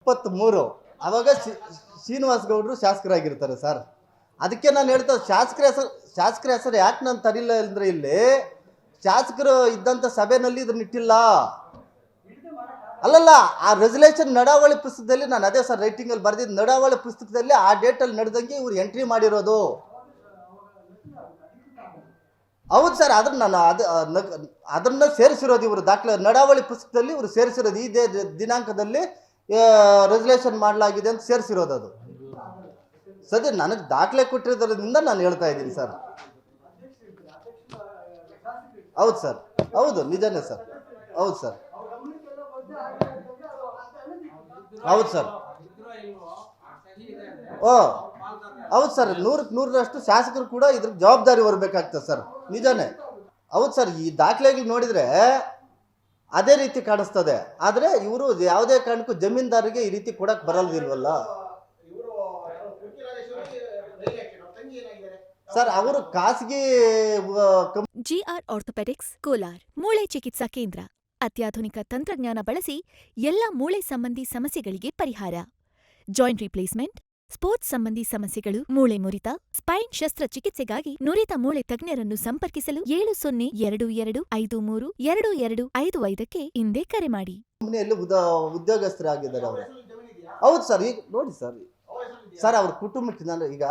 2023 ಅವಾಗ ಶ್ರೀನಿವಾಸ್ ಗೌಡರು ಶಾಸಕರಾಗಿರ್ತಾರೆ ಸರ್. ಅದಕ್ಕೆ ನಾನು ಹೇಳ್ತಾ ಶಾಸಕರ ಹೆಸರು ಯಾಕೆ ನಾನು ತರಿಲ್ಲ ಅಂದರೆ ಇಲ್ಲಿ ಶಾಸಕರು ಇದ್ದಂಥ ಸಭೆಯಲ್ಲಿ ಇದನ್ನ ಇಟ್ಟಿಲ್ಲ. ಅಲ್ಲಲ್ಲ, ಆ ರೆಸಲ್ಯೂಷನ್ ನಡಾವಳಿ ಪುಸ್ತಕದಲ್ಲಿ ನಾನು ಅದೇ ಸರ್ ರೈಟಿಂಗಲ್ಲಿ ಬರೆದಿದ್ದು, ನಡಾವಳಿ ಪುಸ್ತಕದಲ್ಲಿ ಆ ಡೇಟಲ್ಲಿ ನಡೆದಂಗೆ ಇವ್ರು ಎಂಟ್ರಿ ಮಾಡಿರೋದು. ಹೌದು ಸರ್, ಅದನ್ನ ಸೇರಿಸಿರೋದು ಇವರು ದಾಖಲೆ ನಡಾವಳಿ ಪುಸ್ತಕದಲ್ಲಿ ಇವರು ಸೇರಿಸಿರೋದು. ಇದೇ ದಿನಾಂಕದಲ್ಲಿ ರೆಸಲ್ಯೂಷನ್ ಮಾಡಲಾಗಿದೆ ಅಂತ ಸೇರಿಸಿರೋದು. ಅದು ಸದ್ಯ ನನಗೆ ದಾಖಲೆ ಕೊಟ್ಟಿರೋದ್ರಿಂದ ನಾನು ಹೇಳ್ತಾ ಇದ್ದೀನಿ ಸರ್. ಹೌದು ಸರ್, ಹೌದು, ನಿಜನೇ ಸರ್. ಹೌದು ಸರ್, ಹೌದು ಸರ್. ಹೌದು ಸರ್, 100% ಶಾಸಕರು ಕೂಡ ಇದ್ರ ಜವಾಬ್ದಾರಿ ಹೊರಬೇಕಾಗ್ತದೆ ಸರ್. ನಿಜಾನೇ. ಹೌದು ಸರ್, ಈ ದಾಖಲೆಗಳು ನೋಡಿದ್ರೆ ಅದೇ ರೀತಿ ಕಾಣಿಸ್ತದೆ. ಆದರೆ ಇವರು ಯಾವುದೇ ಕಾರಣಕ್ಕೂ ಜಮೀನ್ದಾರಿಗೆ ಈ ರೀತಿ ಕೊಡಕ್ಕೆ ಬರಲ್ದಿಲ್ವಲ್ಲ ಸರ್. ಅವರು ಖಾಸಗಿ ಜಿಆರ್ ಆರ್ಥೋಪೆಡಿಕ್ಸ್ ಕೋಲಾರ್ ಮೂಳೆ ಚಿಕಿತ್ಸಾ ಕೇಂದ್ರ ಅತ್ಯಾಧುನಿಕ ತಂತ್ರಜ್ಞಾನ ಬಳಸಿ ಎಲ್ಲ ಮೂಳೆ ಸಂಬಂಧಿ ಸಮಸ್ಯೆಗಳಿಗೆ ಪರಿಹಾರ. ಜಾಯಿಂಟ್ ರಿಪ್ಲೇಸ್ಮೆಂಟ್, ಸ್ಪೋರ್ಟ್ಸ್ ಸಂಬಂಧಿ ಸಮಸ್ಯೆಗಳು, ಮೂಳೆ ಮುರಿತ, ಸ್ಪೈನ್ ಶಸ್ತ್ರಚಿಕಿತ್ಸೆಗಾಗಿ ನುರಿತ ಮೂಳೆ ತಜ್ಞರನ್ನು ಸಂಪರ್ಕಿಸಲು 7022532255ಕ್ಕೆ ಹಿಂದೆ ಕರೆ ಮಾಡಿ. ಕಂಪನಿಯಲ್ಲಿ ಉದ್ಯೋಗಸ್ಥರಾಗಿದ್ದಾರೆ ಅವರು. ಹೌದು ಸರ್, ಈಗ ನೋಡಿ ಸರ್ ಅವ್ರ ಕುಟುಂಬಕ್ಕೆ ನಾನು ಈಗ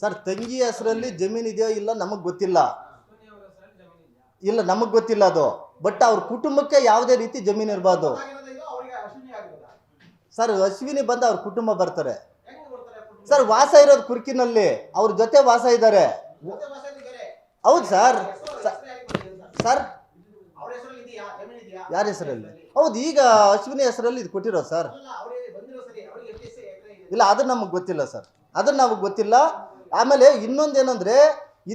ಸರ್ ತಂಗಿ ಹೆಸರಲ್ಲಿ ಜಮೀನು ಇದೆಯೋ ಇಲ್ಲ ನಮಗೆ ಗೊತ್ತಿಲ್ಲ, ನಮಗೆ ಗೊತ್ತಿಲ್ಲ ಅದು. ಬಟ್ ಅವ್ರ ಕುಟುಂಬಕ್ಕೆ ಯಾವುದೇ ರೀತಿ ಜಮೀನು ಇರಬಾರ್ದು ಸರ್. ಅಶ್ವಿನಿ ಬಂದು ಅವ್ರ ಕುಟುಂಬ ಬರ್ತಾರೆ ಸರ್. ವಾಸ ಇರೋದು ಕುರ್ಕಿನಲ್ಲಿ, ಅವ್ರ ಜೊತೆ ವಾಸ ಇದ್ದಾರೆ. ಹೌದು ಸರ್. ಸರ್ ಯಾರ ಹೆಸರಲ್ಲಿ? ಹೌದು, ಈಗ ಅಶ್ವಿನಿ ಹೆಸರಲ್ಲಿ ಇದು ಕೊಟ್ಟಿರೋ ಸರ್. ಇಲ್ಲ, ಅದು ನಮಗೆ ಗೊತ್ತಿಲ್ಲ ಸರ್, ಅದನ್ನ ನಮಗೆ ಗೊತ್ತಿಲ್ಲ. ಆಮೇಲೆ ಇನ್ನೊಂದೇನಂದ್ರೆ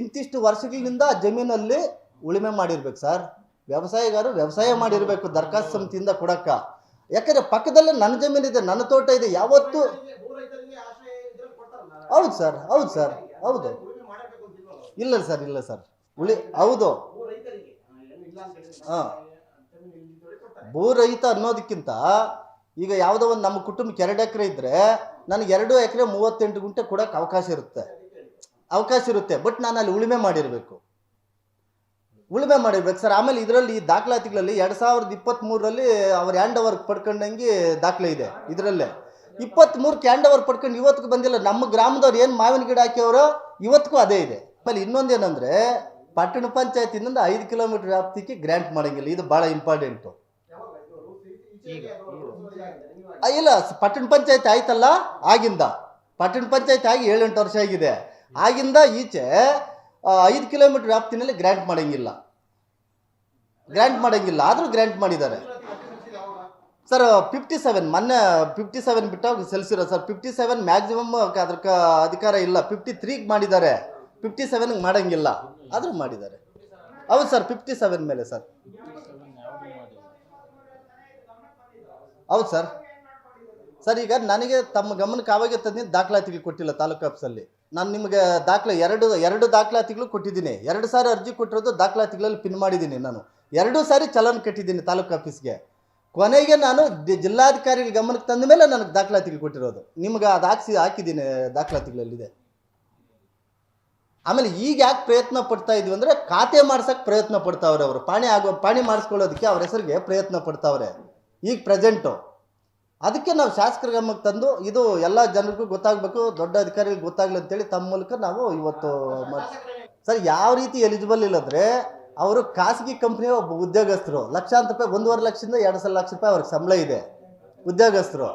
ಇಂತಿಷ್ಟು ವರ್ಷಗಳಿಂದ ಜಮೀನಲ್ಲಿ ಉಳುಮೆ ಮಾಡಿರ್ಬೇಕು ಸರ್. ವ್ಯವಸಾಯಗಾರರು ವ್ಯವಸಾಯ ಮಾಡಿರ್ಬೇಕು ದರಖಾಸ್ತು ಸಮಿತಿಯಿಂದ ಕೊಡಕ್ಕ. ಯಾಕಂದ್ರೆ ಪಕ್ಕದಲ್ಲೇ ನನ್ನ ಜಮೀನಿದೆ, ನನ್ನ ತೋಟ ಇದೆ. ಯಾವತ್ತು ಹೌದು ಸರ್, ಹೌದು ಸರ್, ಹೌದು. ಇಲ್ಲ ಸರ್, ಹೌದು. ಭೂ ರಹಿತ ಅನ್ನೋದಕ್ಕಿಂತ ಈಗ ಯಾವುದೋ ಒಂದು ನಮ್ಮ ಕುಟುಂಬಕ್ಕೆ 2 ಎಕರೆ ಇದ್ರೆ ನನಗೆ 2 ಎಕರೆ 38 ಗುಂಟೆ ಕೊಡೋಕೆ ಅವಕಾಶ ಇರುತ್ತೆ. ಬಟ್ ನಾನು ಅಲ್ಲಿ ಉಳುಮೆ ಮಾಡಿರ್ಬೇಕು ಸರ್. ಆಮೇಲೆ ಇದರಲ್ಲಿ ಈ ದಾಖಲಾತಿಗಳಲ್ಲಿ 2023ರಲ್ಲಿ ಅವ್ರ ಹ್ಯಾಂಡ್ ಓವರ್ ಪಡ್ಕೊಂಡಂಗೆ ದಾಖಲೆ ಇದೆ. ಇದರಲ್ಲೇ 23ಕ್ಕೆ ಹ್ಯಾಂಡ್ ಓವರ್ ಪಡ್ಕೊಂಡು ಇವತ್ತಿಗೆ ಬಂದಿಲ್ಲ. ನಮ್ಮ ಗ್ರಾಮದವ್ರು ಏನು ಮಾವಿನ ಗಿಡ ಹಾಕಿಯವರೋ ಇವತ್ತಿಗೂ ಅದೇ ಇದೆ. ಆಮೇಲೆ ಇನ್ನೊಂದೇನಂದ್ರೆ ಪಟ್ಟಣ ಪಂಚಾಯತಿನಿಂದ 5 ಕಿಲೋಮೀಟರ್ ವ್ಯಾಪ್ತಿಗೆ ಗ್ರ್ಯಾಂಟ್ ಮಾಡಂಗಿಲ್ಲ. ಇದು ಭಾಳ ಇಂಪಾರ್ಟೆಂಟು. ಇಲ್ಲ, ಪಟ್ಟಣ ಪಂಚಾಯತ್ ಆಯ್ತಲ್ಲ, ಆಗಿಂದ ಪಟ್ಟಣ ಪಂಚಾಯತ್ ಆಗಿ 7-8 ವರ್ಷ ಆಗಿದೆ. ಆಗಿಂದ ಈಚೆ 5 ಕಿಲೋಮೀಟರ್ ವ್ಯಾಪ್ತಿನಲ್ಲಿ ಗ್ರ್ಯಾಂಟ್ ಮಾಡಂಗಿಲ್ಲ. ಆದರೂ ಗ್ರ್ಯಾಂಟ್ ಮಾಡಿದ್ದಾರೆ ಸರ್. 57 ಮೊನ್ನೆ 57 ಬಿಟ್ಟಾಗ ಸೆಲ್ಸಿರೋ ಸರ್. 57 ಮ್ಯಾಕ್ಸಿಮಮ್ ಅದಕ್ಕೆ ಅಧಿಕಾರ ಇಲ್ಲ. 53ಗೆ ಮಾಡಿದ್ದಾರೆ, 57ಗೆ ಮಾಡಂಗಿಲ್ಲ, ಆದರೂ ಮಾಡಿದ್ದಾರೆ. ಹೌದು ಸರ್, 57 ಮೇಲೆ ಸರ್. ಹೌದು ಸರ್. ಈಗ ನನಗೆ ತಮ್ಮ ಗಮನಕ್ಕೆ ಆವಾಗೆ ತಂದಿದ್ದು ದಾಖಲಾತಿಗಳು ಕೊಟ್ಟಿಲ್ಲ ತಾಲೂಕು ಆಫೀಸಲ್ಲಿ. ನಾನು ನಿಮಗೆ ದಾಖಲೆ ಎರಡು ದಾಖಲಾತಿಗಳು ಕೊಟ್ಟಿದ್ದೀನಿ. 2 ಸಾರಿ ಅರ್ಜಿ ಕೊಟ್ಟಿರೋದು ದಾಖಲಾತಿಗಳಲ್ಲಿ ಪಿನ್ ಮಾಡಿದ್ದೀನಿ. ನಾನು 2 ಸಾರಿ ಚಲನ್ ಕಟ್ಟಿದ್ದೀನಿ ತಾಲೂಕು ಆಫೀಸ್ಗೆ. ಕೊನೆಗೆ ನಾನು ಜಿಲ್ಲಾಧಿಕಾರಿಗಳ ಗಮನಕ್ಕೆ ತಂದ ಮೇಲೆ ನನಗೆ ದಾಖಲಾತಿಗಳು ಕೊಟ್ಟಿರೋದು. ನಿಮ್ಗೆ ಅದು ಹಾಕಿದ್ದೀನಿ ದಾಖಲಾತಿಗಳಲ್ಲಿದೆ. ಆಮೇಲೆ ಈಗ ಯಾಕೆ ಪ್ರಯತ್ನ ಪಡ್ತಾ ಇದ್ವಿ ಅಂದರೆ ಖಾತೆ ಮಾಡ್ಸೋಕ್ಕೆ ಪ್ರಯತ್ನ ಪಡ್ತಾವ್ರೆ ಅವರು. ಪಾಣಿ ಮಾಡಿಸ್ಕೊಳ್ಳೋದಕ್ಕೆ ಅವ್ರ ಹೆಸರಿಗೆ ಪ್ರಯತ್ನ ಪಡ್ತಾವ್ರೆ ಈಗ ಪ್ರೆಸೆಂಟು. ಅದಕ್ಕೆ ನಾವು ಶಾಸಕರ ಗಮನಕ್ಕೆ ತಂದು ಇದು ಎಲ್ಲ ಜನರಿಗೂ ಗೊತ್ತಾಗಬೇಕು, ದೊಡ್ಡ ಅಧಿಕಾರಿಗಳಿಗೆ ಗೊತ್ತಾಗಲಿ ಅಂತೇಳಿ ತಮ್ಮ ಮೂಲಕ ನಾವು ಇವತ್ತು ಸರ್. ಯಾವ ರೀತಿ ಎಲಿಜಿಬಲ್ ಇಲ್ಲಂದರೆ ಅವರು ಖಾಸಗಿ ಕಂಪ್ನಿಯ ಒಬ್ಬ ಉದ್ಯೋಗಸ್ಥರು, ಲಕ್ಷಾಂತರ ರೂಪಾಯಿ, 1.5 ಲಕ್ಷದಿಂದ 2 ಲಕ್ಷ ರೂಪಾಯಿ ಅವ್ರಿಗೆ ಸಂಬಳ ಇದೆ ಉದ್ಯೋಗಸ್ಥರು.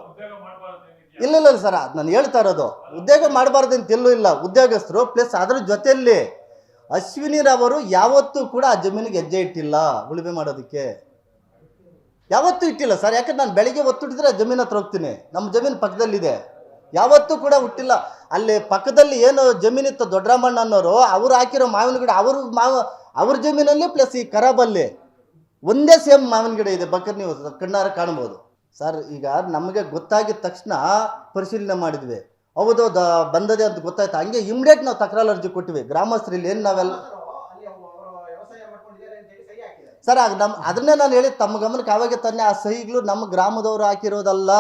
ಇಲ್ಲ ಸರ್, ನಾನು ಹೇಳ್ತಾ ಇರೋದು ಉದ್ಯೋಗ ಮಾಡಬಾರ್ದು ಅಂತ ಎಲ್ಲೂ ಇಲ್ಲ. ಉದ್ಯೋಗಸ್ಥರು ಪ್ಲಸ್ ಅದರ ಜೊತೆಯಲ್ಲಿ ಅಶ್ವಿನಿರವರು ಯಾವತ್ತೂ ಕೂಡ ಆ ಜಮೀನಿಗೆ ಹೆಜ್ಜೆ ಇಟ್ಟಿಲ್ಲ. ಉಳುಮೆ ಮಾಡೋದಕ್ಕೆ ಯಾವತ್ತೂ ಇಟ್ಟಿಲ್ಲ ಸರ್. ಯಾಕಂದ್ರೆ ನಾನು ಬೆಳಿಗ್ಗೆ ಒತ್ತಿಟ್ಟಿದ್ರೆ ಜಮೀನು ಹತ್ರ ಹೋಗ್ತೀನಿ. ನಮ್ಮ ಜಮೀನು ಪಕ್ಕದಲ್ಲಿದೆ, ಯಾವತ್ತೂ ಕೂಡ ಹುಟ್ಟಿಲ್ಲ. ಅಲ್ಲಿ ಪಕ್ಕದಲ್ಲಿ ಏನು ಜಮೀನಿತ್ತು ದೊಡ್ಡರಾಮಣ್ಣ ಅನ್ನೋರು, ಅವ್ರು ಹಾಕಿರೋ ಮಾವಿನ ಗಿಡ ಅವ್ರ ಜಮೀನಲ್ಲಿ ಪ್ಲಸ್ ಈ ಖರಾಬಲ್ಲಿ ಒಂದೇ ಸೇಮ್ ಮಾವಿನ ಗಿಡ ಇದೆ. ಬೇಕಾದ್ರೆ ನೀವು ಕಣ್ಣಾರ ಕಾಣ್ಬೋದು ಸರ್. ಈಗ ನಮಗೆ ಗೊತ್ತಾಗಿದ ತಕ್ಷಣ ಪರಿಶೀಲನೆ ಮಾಡಿದ್ವಿ. ಹೌದು ಬಂದದೆ ಅಂತ ಗೊತ್ತಾಯ್ತು. ಹಂಗೆ ಇಮಿಡಿಯೇಟ್ ನಾವು ತಕರಾರು ಅರ್ಜಿ ಕೊಟ್ಟಿವಿ ಗ್ರಾಮಸ್ಥರಲ್ಲಿ. ಏನು ನಾವೆಲ್ಲ ಸರ್ ಅದನ್ನೇ ನಾನು ಹೇಳಿ ತಮ್ಮ ಗಮನಕ್ಕೆ ಆವಾಗ ತಾನೇ ಆ ಸಹಿಗಳು ನಮ್ಮ ಗ್ರಾಮದವರು ಹಾಕಿರೋದಲ್ಲ.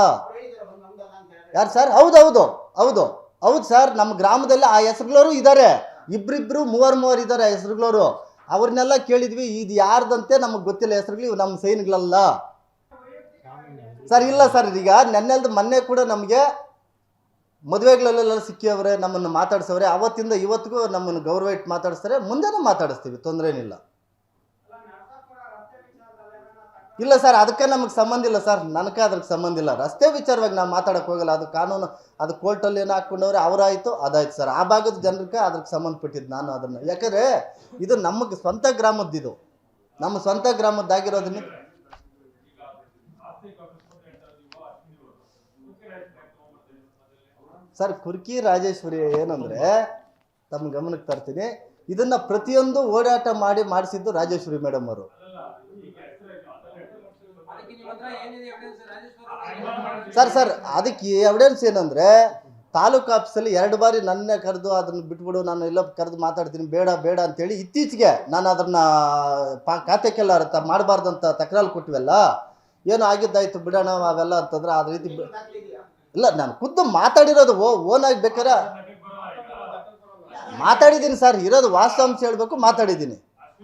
ಯಾರು ಸರ್? ಹೌದು ಸರ್, ನಮ್ಮ ಗ್ರಾಮದಲ್ಲಿ ಆ ಹೆಸರುಗಳವರು ಇದ್ದಾರೆ, ಇಬ್ರಿಬ್ರು ಮೂವರು ಇದ್ದಾರೆ ಹೆಸರುಗಳವರು. ಅವ್ರನ್ನೆಲ್ಲ ಕೇಳಿದ್ವಿ, ಇದು ಯಾರ್ದಂತೆ ನಮಗೆ ಗೊತ್ತಿಲ್ಲ ಹೆಸರುಗಳು, ಇವು ನಮ್ಮ ಸೈನ್ಗಳಲ್ಲ ಸರ್. ಇಲ್ಲ ಸರ್, ಈಗ ಮೊನ್ನೆ ಕೂಡ ನಮಗೆ ಮದುವೆಗಳಲ್ಲೆಲ್ಲ ಸಿಕ್ಕಿಯವ್ರೆ, ನಮ್ಮನ್ನು ಮಾತಾಡ್ಸವ್ರೆ. ಅವತ್ತಿಂದ ಇವತ್ತಿಗೂ ನಮ್ಮನ್ನು ಗೌರವ ಇಟ್ಟು ಮಾತಾಡಿಸ್ತಾರೆ, ಮುಂದೆನೂ ಮಾತಾಡಿಸ್ತೀವಿ, ತೊಂದರೆ ಏನಿಲ್ಲ. ಇಲ್ಲ ಸರ್, ಅದಕ್ಕೆ ನಮಗೆ ಸಂಬಂಧ ಇಲ್ಲ ಸರ್, ನನಗೆ ಅದಕ್ಕೆ ಸಂಬಂಧ ಇಲ್ಲ. ರಸ್ತೆ ವಿಚಾರವಾಗಿ ನಾವು ಮಾತಾಡೋಕೆ ಹೋಗಲ್ಲ, ಅದು ಕಾನೂನು, ಅದು ಕೋರ್ಟಲ್ಲಿ ಏನು ಹಾಕ್ಕೊಂಡವ್ರೆ ಅವರಾಯಿತು ಅದಾಯ್ತು ಸರ್. ಆ ಭಾಗದ ಜನರಿಗೆ ಅದಕ್ಕೆ ಸಂಬಂಧಪಟ್ಟಿದ್ದು ನಾನು ಅದನ್ನು, ಯಾಕಂದರೆ ಇದು ನಮಗೆ ಸ್ವಂತ ಗ್ರಾಮದ್ದು, ಇದು ನಮ್ಮ ಸ್ವಂತ ಗ್ರಾಮದ್ದಾಗಿರೋದನ್ನ. ಸರ್, ಕುರ್ಕಿ ರಾಜೇಶ್ವರಿ ಏನಂದರೆ ತಮ್ಮ ಗಮನಕ್ಕೆ ತರ್ತೀನಿ, ಇದನ್ನು ಪ್ರತಿಯೊಂದು ಓಡಾಟ ಮಾಡಿಸಿದ್ದು ರಾಜೇಶ್ವರಿ ಮೇಡಮ್ ಅವರು. ಸರ್ ಅದಕ್ಕೆ ಎವಿಡೆನ್ಸ್ ಏನಂದರೆ, ತಾಲೂಕು ಆಫೀಸಲ್ಲಿ 2 ಬಾರಿ ನನ್ನೇ ಕರೆದು ಅದನ್ನು ಬಿಟ್ಬಿಡು, ನಾನು ಎಲ್ಲ ಕರೆದು ಮಾತಾಡ್ತೀನಿ, ಬೇಡ ಅಂತೇಳಿ ಇತ್ತೀಚೆಗೆ ನಾನು ಅದನ್ನು ಖಾತೆಕ್ಕೆಲ್ಲ ಮಾಡಬಾರ್ದಂತ ತಕರಾರು ಕೊಟ್ಟಿವಲ್ಲ, ಏನು ಆಗಿದ್ದಾಯ್ತು ಬಿಡೋಣ ಅವೆಲ್ಲ ಅಂತಂದ್ರೆ ಅದ ರೀತಿ ಇಲ್ಲ. ನಾನು ಖುದ್ದು ಮಾತಾಡಿರೋದು ಓನಾಗಿ ಬೇಕಾರೆ ಮಾತಾಡಿದ್ದೀನಿ ಸರ್, ಇರೋದು ವಾಸ್ತವಾಂಶ ಹೇಳಬೇಕು, ಮಾತಾಡಿದ್ದೀನಿ.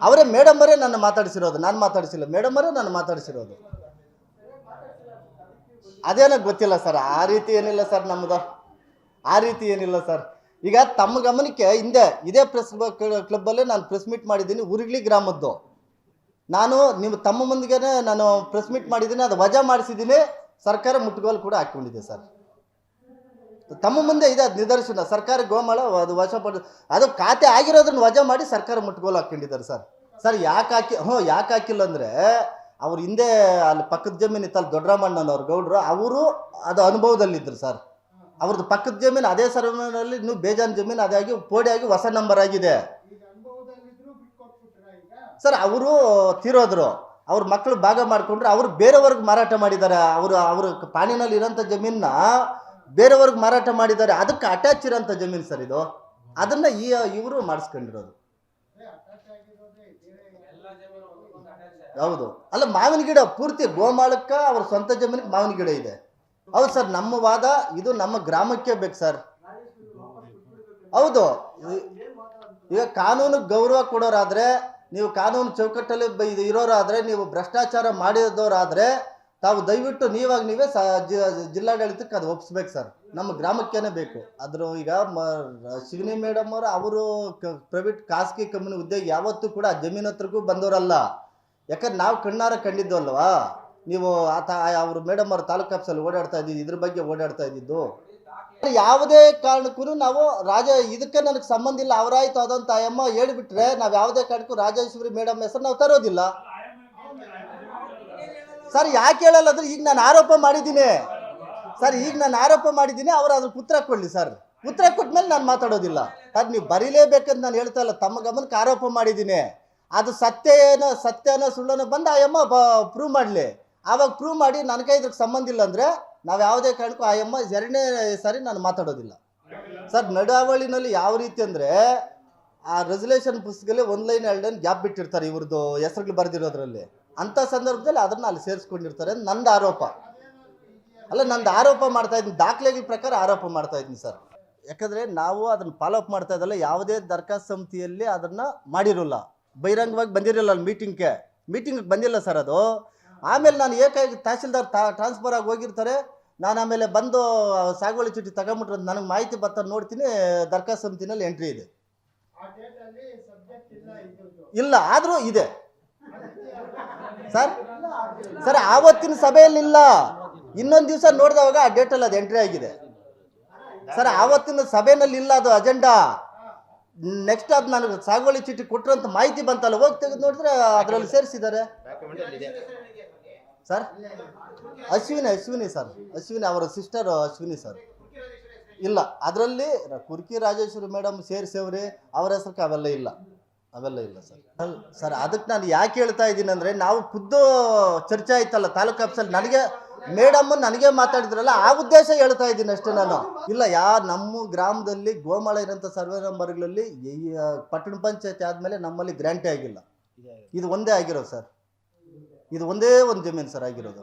ಅವರೇ ಮೇಡಮ್ ಅವರೇ ನನ್ನ ಮಾತಾಡಿಸಿರೋದು, ನಾನು ಮಾತಾಡಿಸಿಲ್ಲ, ಮೇಡಮ್ ಅವರೇ ನಾನು ಮಾತಾಡಿಸಿರೋದು. ಅದೇನೋ ಗೊತ್ತಿಲ್ಲ ಸರ್, ಆ ರೀತಿ ಏನಿಲ್ಲ ಸರ್, ನಮ್ಮದು ಆ ರೀತಿ ಏನಿಲ್ಲ ಸರ್. ಈಗ ತಮ್ಮ ಗಮನಕ್ಕೆ ಹಿಂದೆ ಇದೇ ಪ್ರೆಸ್ ಕ್ಲಬ್ಬಲ್ಲೇ ನಾನು ಪ್ರೆಸ್ ಮೀಟ್ ಮಾಡಿದ್ದೀನಿ, ಉರುಗ್ಲಿ ಗ್ರಾಮದ್ದು. ನಾನು ತಮ್ಮ ಮುಂದಿಗೆ ನಾನು ಪ್ರೆಸ್ ಮೀಟ್ ಮಾಡಿದ್ದೀನಿ, ಅದು ವಜಾ ಮಾಡಿಸಿದ್ದೀನಿ, ಸರ್ಕಾರ ಮುಟ್ಟುಗೋಲು ಕೂಡ ಹಾಕ್ಕೊಂಡಿದೆ ಸರ್. ತಮ್ಮ ಮುಂದೆ ಇದೆ ಅದು ನಿದರ್ಶನ. ಸರ್ಕಾರ ಗೋಮಾಳ ಅದು ವಶಪಡ, ಅದು ಖಾತೆ ಆಗಿರೋದನ್ನ ವಜಾ ಮಾಡಿ ಸರ್ಕಾರ ಮುಟ್ಟುಗೋಲು ಹಾಕ್ಕೊಂಡಿದ್ದಾರೆ ಸರ್. ಯಾಕೆ ಹಾಕಿಲ್ಲ ಅಂದರೆ, ಅವ್ರು ಹಿಂದೆ ಅಲ್ಲಿ ಪಕ್ಕದ ಜಮೀನು ಇತ್ತಲ್ಲ, ದೊಡ್ಡರಾಮಣ್ಣನವ್ರು ಗೌಡ್ರು, ಅವರು ಅದು ಅನುಭವದಲ್ಲಿದ್ದರು ಸರ್. ಅವ್ರದ್ದು ಪಕ್ಕದ ಜಮೀನು ಅದೇ ಸರ್ವೇನಲ್ಲಿ ಇನ್ನೂ ಬೇಜಾನ್ ಜಮೀನು ಅದಾಗಿ ಪೋಡಿಯಾಗಿ ಹೊಸ ನಂಬರ್ ಆಗಿದೆ ಸರ್. ಅವರು ತೀರೋದ್ರು, ಅವ್ರ ಮಕ್ಕಳು ಭಾಗ ಮಾಡಿಕೊಂಡ್ರೆ ಅವರು ಬೇರೆಯವ್ರಿಗೆ ಮಾರಾಟ ಮಾಡಿದ್ದಾರೆ. ಅವ್ರ ಪಾಣಿನಲ್ಲಿ ಇರೋಂಥ ಜಮೀನನ್ನ ಬೇರೆಯವ್ರಿಗೆ ಮಾರಾಟ ಮಾಡಿದ್ದಾರೆ. ಅದಕ್ಕೆ ಅಟ್ಯಾಚ್ ಇರೋಂಥ ಜಮೀನು ಸರ್ ಇದು. ಅದನ್ನು ಇವರು ಮಾಡಿಸ್ಕೊಂಡಿರೋದು. ಹೌದು, ಅಲ್ಲ ಮಾವಿನ ಗಿಡ ಪೂರ್ತಿ ಗೋಮಾಳಕ್ಕೆ ಅವ್ರ ಸ್ವಂತ ಜಮೀನಿಗೆ ಮಾವಿನ ಗಿಡ ಇದೆ. ಹೌದು ಸರ್, ನಮ್ಮ ವಾದ ಇದು ನಮ್ಮ ಗ್ರಾಮಕ್ಕೆ ಬೇಕು ಸರ್. ಹೌದು, ಈಗ ಕಾನೂನು ಗೌರವ ಕೊಡೋರಾದರೆ, ನೀವು ಕಾನೂನು ಚೌಕಟ್ಟಲ್ಲಿ ಇರೋರಾದರೆ, ನೀವು ಭ್ರಷ್ಟಾಚಾರ ಮಾಡಿದವರಾದರೆ, ತಾವು ದಯವಿಟ್ಟು ನೀವೇ ಜಿಲ್ಲಾಡಳಿತಕ್ಕೆ ಅದು ಒಪ್ಪಿಸ್ಬೇಕು ಸರ್. ನಮ್ಮ ಗ್ರಾಮಕ್ಕೇನೆ ಬೇಕು. ಆದರೂ ಈಗ ಶಿವನಿ ಮೇಡಮ್ ಅವರು ಪ್ರೈವೇಟ್ ಖಾಸಗಿ ಕಂಪನಿ ಹುದ್ದೆಗೆ ಯಾವತ್ತೂ ಕೂಡ ಜಮೀನು ಹತ್ರಕ್ಕೂ ಬಂದವರಲ್ಲ. ಯಾಕಂದ್ರೆ ನಾವು ಕಣ್ಣಾರ ಕಂಡಿದ್ದು ಅಲ್ವಾ. ನೀವು ಅವರು ಮೇಡಮ್ ಅವರು ತಾಲೂಕು ಆಫೀಸಲ್ಲಿ ಓಡಾಡ್ತಾ ಇದ್ದಿದ್ದು, ಇದ್ರ ಬಗ್ಗೆ ಓಡಾಡ್ತಾ ಇದ್ದಿದ್ದು. ಯಾವುದೇ ಕಾರಣಕ್ಕೂ ನಾವು ಇದಕ್ಕೆ ನನಗೆ ಸಂಬಂಧ ಇಲ್ಲ, ಅವರಾಯ್ತು ಅದಂತ ಅಮ್ಮ ಹೇಳಿಬಿಟ್ರೆ ನಾವು ಯಾವುದೇ ಕಾರಣಕ್ಕೂ ರಾಜೇಶ್ವರಿ ಮೇಡಮ್ ಹೆಸರು ನಾವು ತರೋದಿಲ್ಲ ಸರ್. ಯಾಕೆ ಹೇಳಲ್ಲ ಅಂದ್ರೆ, ಈಗ ನಾನು ಆರೋಪ ಮಾಡಿದ್ದೀನಿ ಸರ್, ಅವ್ರು ಅದ್ರ ಉತ್ತರ ಕೊಡಲಿ ಸರ್. ಉತ್ತರ ಕೊಟ್ಮೇಲೆ ನಾನು ಮಾತಾಡೋದಿಲ್ಲ. ಅದು ನೀವು ಬರೀಲೇಬೇಕಂತ ನಾನು ಹೇಳ್ತಾ ಇಲ್ಲ, ತಮ್ಮ ಗಮನಕ್ಕೆ ಆರೋಪ ಮಾಡಿದ್ದೀನಿ. ಅದು ಸತ್ಯನೋ ಸುಳ್ಳನೋ ಬಂದು ಅಮ್ಮ ಪ್ರೂವ್ ಮಾಡಲಿ. ಆವಾಗ ಪ್ರೂವ್ ಮಾಡಿ ನನಗೆ ಇದ್ರಿಗೆ ಸಂಬಂಧ ಇಲ್ಲ ಅಂದರೆ ನಾವು ಯಾವುದೇ ಕಾರಣಕ್ಕೂ ಅಮ್ಮ 2ನೇ ಸಾರಿ ನಾನು ಮಾತಾಡೋದಿಲ್ಲ ಸರ್. ನಡಾವಳಿನಲ್ಲಿ ಯಾವ ರೀತಿ ಅಂದರೆ, ಆ ರೆಸಲ್ಯೂಷನ್ ಪುಸ್ತಕದಲ್ಲಿ 1 ಲೈನ್ 2 ಲೈನ್ ಗ್ಯಾಪ್ ಬಿಟ್ಟಿರ್ತಾರೆ ಇವ್ರದ್ದು ಹೆಸರುಗಳು ಬರೆದಿರೋದ್ರಲ್ಲಿ. ಅಂಥ ಸಂದರ್ಭದಲ್ಲಿ ಅದನ್ನು ಅಲ್ಲಿ ಸೇರಿಸ್ಕೊಂಡಿರ್ತಾರೆ. ನಂದು ಆರೋಪ ಅಲ್ಲ, ನಂದು ಆರೋಪ ಮಾಡ್ತಾ ಇದ್ದೀನಿ, ದಾಖಲೆಗಳ ಪ್ರಕಾರ ಆರೋಪ ಮಾಡ್ತಾ ಇದ್ದೀನಿ ಸರ್. ಯಾಕಂದರೆ ನಾವು ಅದನ್ನು ಫಾಲೋಅಪ್ ಮಾಡ್ತಾ ಇದ್ದಲ್ಲ, ಯಾವುದೇ ದರ್ಖಾಸ್ತು ಸಮಿತಿಯಲ್ಲಿ ಅದನ್ನು ಮಾಡಿರೋಲ್ಲ, ಬಹಿರಂಗವಾಗಿ ಬಂದಿರಲಿಲ್ಲ. ಮೀಟಿಂಗಿಗೆ ಬಂದಿಲ್ಲ ಸರ್ ಅದು. ಆಮೇಲೆ ನಾನು ಏಕಾಗಿ ತಹಸೀಲ್ದಾರ್ ಟ್ರಾನ್ಸ್ಫರ್ ಆಗಿ ಹೋಗಿರ್ತಾರೆ, ನಾನು ಆಮೇಲೆ ಬಂದು ಸಾಗುವಳಿ ಚೀಟಿ ತಗೊಂಬಿಟ್ರೆ ನನಗೆ ಮಾಹಿತಿ ಬರ್ತಾ ನೋಡ್ತೀನಿ, ದರ್ಖಾಸ್ತು ಸಮಿತಿನಲ್ಲಿ ಎಂಟ್ರಿ ಇದೆ. ಇಲ್ಲ ಆದರೂ ಇದೆ ಸರ್. ಆವತ್ತಿನ ಸಭೆಯಲ್ಲಿ ಇಲ್ಲ, ಇನ್ನೊಂದು ದಿವಸ ನೋಡಿದವಾಗ ಆ ಡೇಟಲ್ಲಿ ಅದು ಎಂಟ್ರಿ ಆಗಿದೆ ಸರ್. ಆವತ್ತಿನ ಸಭೆಯಲ್ಲಿ ಇಲ್ಲ ಅದು ಅಜೆಂಡಾ. ನೆಕ್ಸ್ಟ್ ಅದು ನನಗೆ ಸಾಗುವಳಿ ಚೀಟಿ ಕೊಟ್ಟರಂತ ಮಾಹಿತಿ ಬಂತಲ್ಲ, ಹೋಗಿ ತೆಗೆದು ನೋಡಿದ್ರೆ ಅದರಲ್ಲಿ ಸೇರಿಸಿದ್ದಾರೆ ಸರ್. ಅಶ್ವಿನಿ ಸರ್, ಅವರ ಸಿಸ್ಟರ್ ಅಶ್ವಿನಿ ಸರ್. ಇಲ್ಲ, ಅದರಲ್ಲಿ ಕುರ್ಕಿ ರಾಜೇಶ್ವರಿ ಮೇಡಮ್ ಸೇರಿಸವ್ರಿ, ಅವರ ಹೆಸರಿಗೆ ಅವೆಲ್ಲ ಇಲ್ಲ ಸರ್. ಅದಕ್ಕೆ ನಾನು ಯಾಕೆ ಹೇಳ್ತಾ ಇದ್ದೀನಿ ಅಂದರೆ, ನಾವು ಖುದ್ದು ಚರ್ಚೆ ಆಯ್ತಲ್ಲ ತಾಲೂಕು ಆಫೀಸಲ್ಲಿ, ನನಗೆ ಮಾತಾಡಿದ್ರಲ್ಲ, ಆ ಉದ್ದೇಶ ಹೇಳ್ತಾ ಇದ್ದೀನಿ ಅಷ್ಟೇ ನಾನು. ಇಲ್ಲ, ನಮ್ಮ ಗ್ರಾಮದಲ್ಲಿ ಗೋಮಾಳ ಇರೋಂಥ ಸರ್ವೆ ನಂಬರ್ಗಳಲ್ಲಿ ಪಟ್ಟಣ ಪಂಚಾಯತಿ ಆದಮೇಲೆ ನಮ್ಮಲ್ಲಿ ಗ್ರಾಂಟೇ ಆಗಿಲ್ಲ, ಇದು ಒಂದೇ ಆಗಿರೋದು ಸರ್. ಇದು ಒಂದೇ ಒಂದು ಜಮೀನು ಸರ್ ಆಗಿರೋದು.